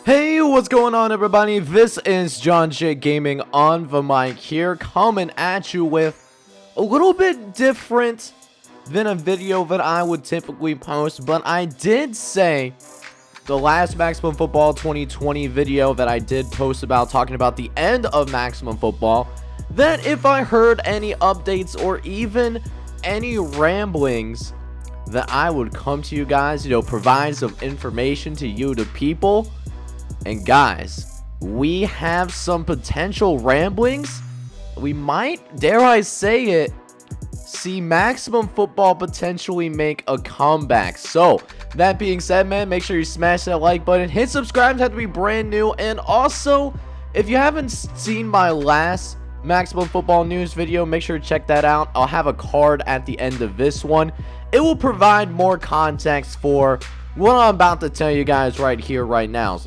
Hey, what's going on, everybody? This is John J Gaming on the mic here, coming at you with a little bit different than a video that I would typically post, but I did say the last Maximum Football 2020 video that I did post about talking about the end of Maximum Football, that if I heard any updates or even any ramblings, that I would come to you guys, provide some information to you, the people. And guys, we have some potential ramblings. We might, dare I say it, see Maximum Football potentially make a comeback. So, that being said, man, make sure you smash that like button. Hit subscribe, it has to be brand new. And also, if you haven't seen my last Maximum Football news video, make sure to check that out. I'll have a card at the end of this one. It will provide more context for what I'm about to tell you guys right here, right now.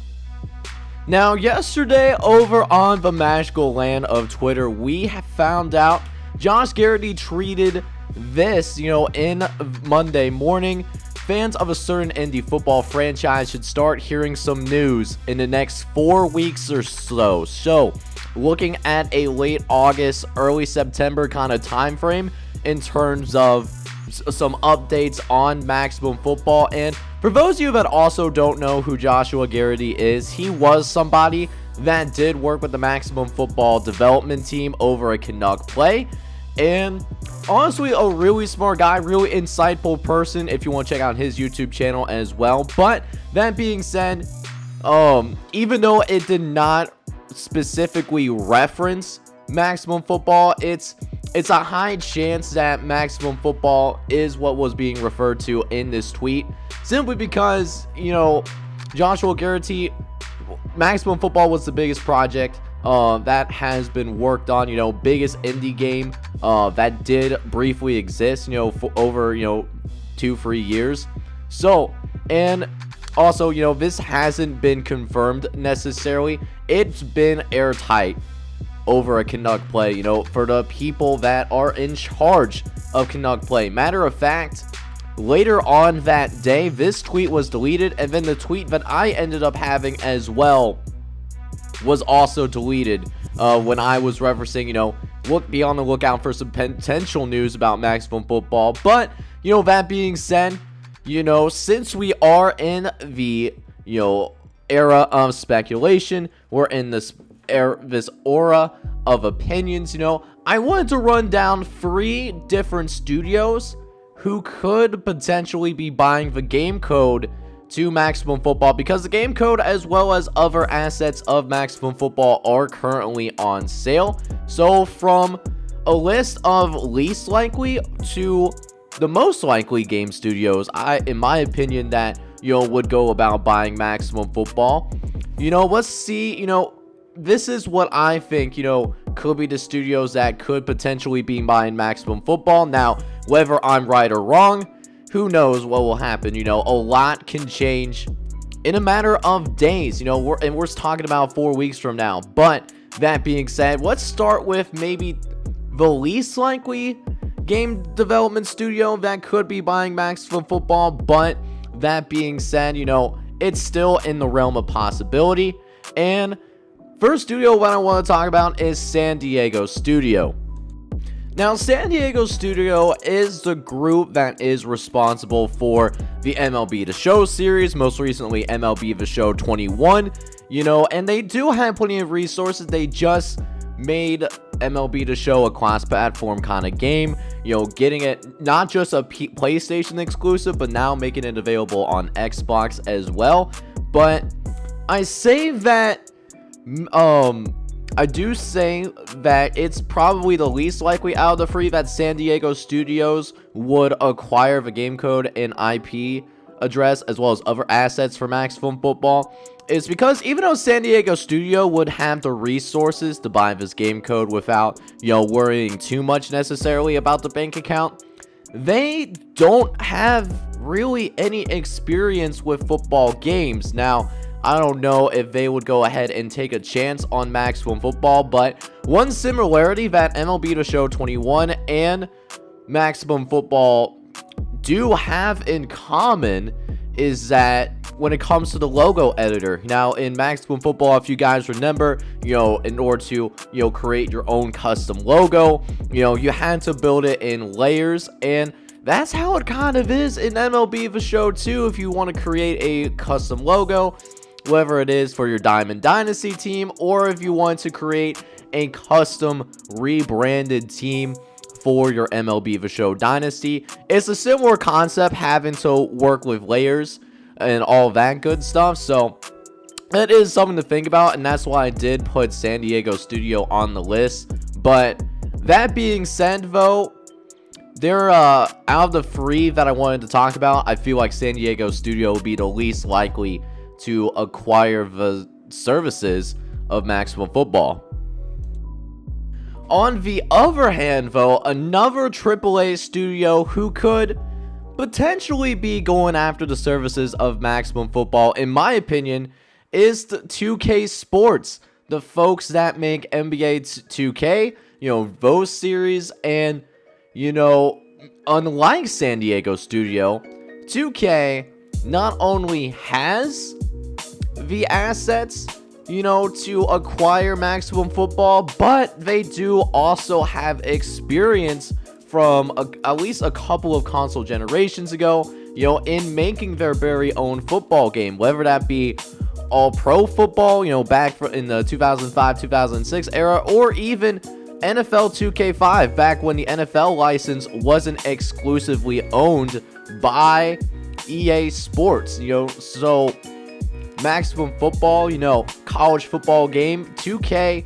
Now, yesterday over on the magical land of Twitter, we have found out Josh Garrity tweeted this, in Monday morning. Fans of a certain indie football franchise should start hearing some news in the next 4 weeks or so. So, looking at a late August, early September kind of time frame in terms of some updates on Maximum Football. And for those of you that also don't know who Joshua Garrity is, he was somebody that did work with the Maximum Football development team over at Canuck Play. And honestly, a really smart guy, really insightful person if you want to check out his YouTube channel as well. But that being said, even though it did not specifically reference Maximum Football, it's a high chance that Maximum Football is what was being referred to in this tweet, simply because, Joshua Garrity, Maximum Football was the biggest project that has been worked on, biggest indie game that did briefly exist, for over, 2-3 years. So, and also, this hasn't been confirmed necessarily. It's been airtight over at Canuck Play, for the people that are in charge of Canuck Play. Matter of fact, later on that day, this tweet was deleted, and then the tweet that I ended up having as well was also deleted when I was referencing, be on the lookout for some potential news about Maximum Football. But, that being said, since we are in the, era of speculation, we're in this aura of opinions, I wanted to run down 3 different studios who could potentially be buying the game code to Maximum Football, because the game code as well as other assets of Maximum Football are currently on sale. So from a list of least likely to the most likely game studios, in my opinion, that would go about buying Maximum Football, let's see, this is what I think, could be the studios that could potentially be buying Maximum Football. Now, whether I'm right or wrong, who knows what will happen. A lot can change in a matter of days, we're talking about 4 weeks from now. But that being said, let's start with maybe the least likely game development studio that could be buying Maximum Football. But that being said, it's still in the realm of possibility. And first studio what I want to talk about is San Diego Studio. Now, San Diego Studio is the group that is responsible for the MLB The Show series, most recently MLB The Show 21, and they do have plenty of resources. They just made MLB The Show a cross-platform kind of game, getting it not just a PlayStation exclusive, but now making it available on Xbox as well. But I say that I do say that it's probably the least likely out of the 3 that San Diego Studios would acquire the game code and IP address as well as other assets for Maximum Football. It's because even though San Diego Studio would have the resources to buy this game code without, worrying too much necessarily about the bank account, they don't have really any experience with football games. Now, I don't know if they would go ahead and take a chance on Maximum Football, but one similarity that MLB The Show 21 and Maximum Football do have in common is that when it comes to the logo editor. Now, in Maximum Football, if you guys remember, in order to, create your own custom logo, you had to build it in layers, and that's how it kind of is in MLB The Show too. If you want to create a custom logo, whether it is for your Diamond Dynasty team, or if you want to create a custom rebranded team for your MLB The Show Dynasty, it's a similar concept, having to work with layers and all that good stuff. So it is something to think about, and that's why I did put San Diego Studio on the list. But that being said, though, they're out of the three that I wanted to talk about, I feel like San Diego Studio will be the least likely to acquire the services of Maximum Football. On the other hand, though, another AAA studio who could potentially be going after the services of Maximum Football, in my opinion, is the 2K Sports. The folks that make NBA 2K, those series, and, unlike San Diego Studio, 2K not only has the assets, to acquire Maximum Football, but they do also have experience from at least a couple of console generations ago, in making their very own football game, whether that be all pro football, back in the 2005-2006 era, or even NFL 2K5 back when the NFL license wasn't exclusively owned by EA Sports. So Maximum Football, college football game, 2K,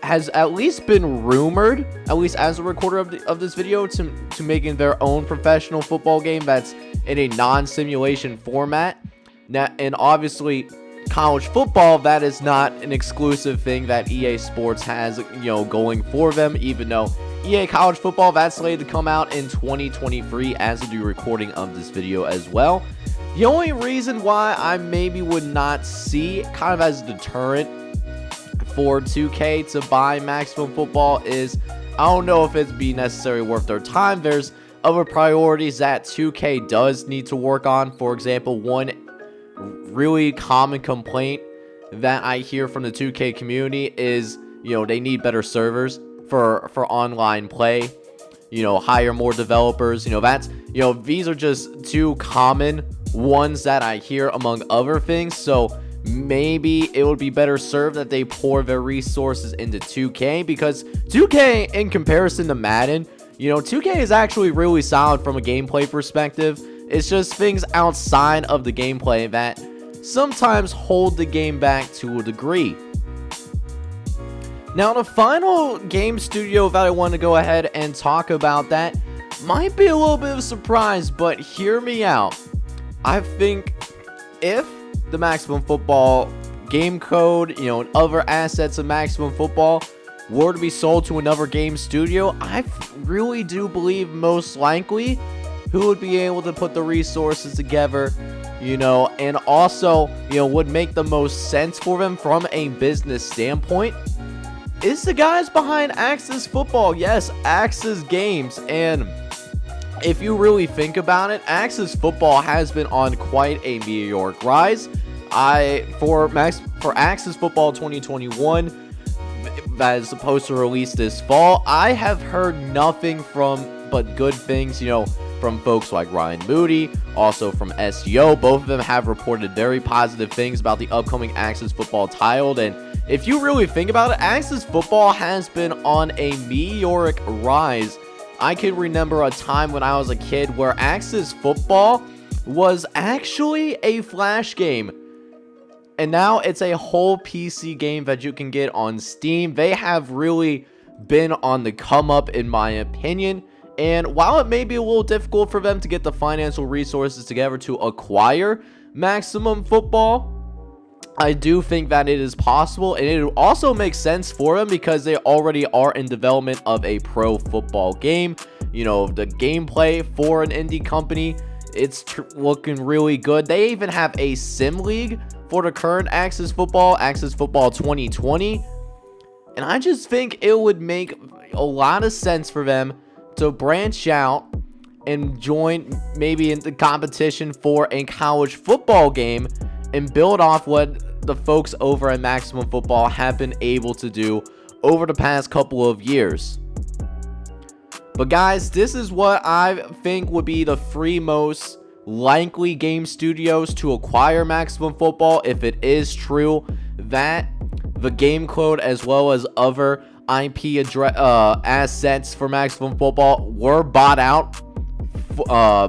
has at least been rumored, at least as a recorder of this video, to making their own professional football game that's in a non-simulation format. Now, and obviously, college football, that is not an exclusive thing that EA Sports has, going for them, even though EA College Football, that's slated to come out in 2023 as of the recording of this video as well. The only reason why I maybe would not see kind of as a deterrent for 2K to buy Maximum Football is, I don't know if it'd be necessarily worth their time. There's other priorities that 2K does need to work on. For example, one really common complaint that I hear from the 2K community is, they need better servers for online play. Hire more developers. These are just two common ones that I hear among other things. So maybe it would be better served that they pour their resources into 2K, because 2K, in comparison to Madden, 2K is actually really solid from a gameplay perspective. It's just things outside of the gameplay that sometimes hold the game back to a degree. Now, the final game studio that I want to go ahead and talk about that might be a little bit of a surprise, but hear me out. I think if the Maximum Football game code, and other assets of Maximum Football were to be sold to another game studio, I really do believe most likely who would be able to put the resources together, and also, would make the most sense for them from a business standpoint, is the guys behind ACSA Football. Yes, ACSA Games. And if you really think about it, ACSA Football has been on quite a meteoric rise. For ACSA Football 2021, that is supposed to release this fall, I have heard nothing but good things, from folks like Ryan Moody, also from SEO. Both of them have reported very positive things about the upcoming ACSA Football title. And if you really think about it, ACSA Football has been on a meteoric rise. I can remember a time when I was a kid where ACSA Football was actually a Flash game, and now it's a whole PC game that you can get on Steam. They have really been on the come up, in my opinion. And while it may be a little difficult for them to get the financial resources together to acquire Maximum Football, I do think that it is possible, and it also makes sense for them because they already are in development of a pro football game. The gameplay for an indie company, it's looking really good. They even have a sim league for the current ACSA Football 2020, and I just think it would make a lot of sense for them to branch out and join maybe in the competition for a college football game and build off what the folks over at Maximum Football have been able to do over the past couple of years. But guys, this is what I think would be the three most likely game studios to acquire Maximum Football if it is true that the game code as well as other IP address assets for Maximum Football were bought out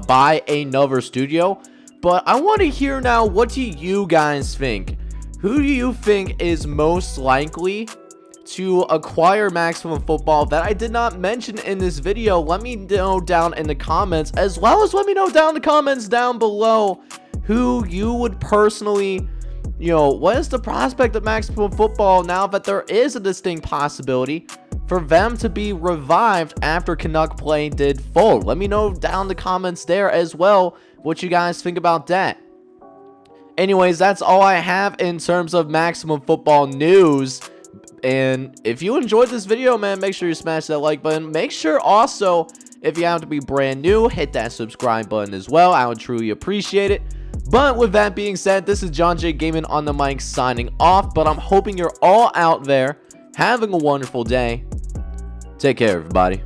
by another studio. But I want to hear now, what do you guys think? Who do you think is most likely to acquire Maximum Football that I did not mention in this video? Let me know down in the comments, as well as let me know down in the comments down below who you would personally, what is the prospect of Maximum Football now that there is a distinct possibility for them to be revived after Canuck Play did fold? Let me know down in the comments there as well what you guys think about that. Anyways, that's all I have in terms of Maximum Football news. And if you enjoyed this video, man, make sure you smash that like button. Make sure also, if you happen to be brand new, hit that subscribe button as well. I would truly appreciate it. But with that being said, this is John J Gaming on the mic signing off. But I'm hoping you're all out there having a wonderful day. Take care, everybody.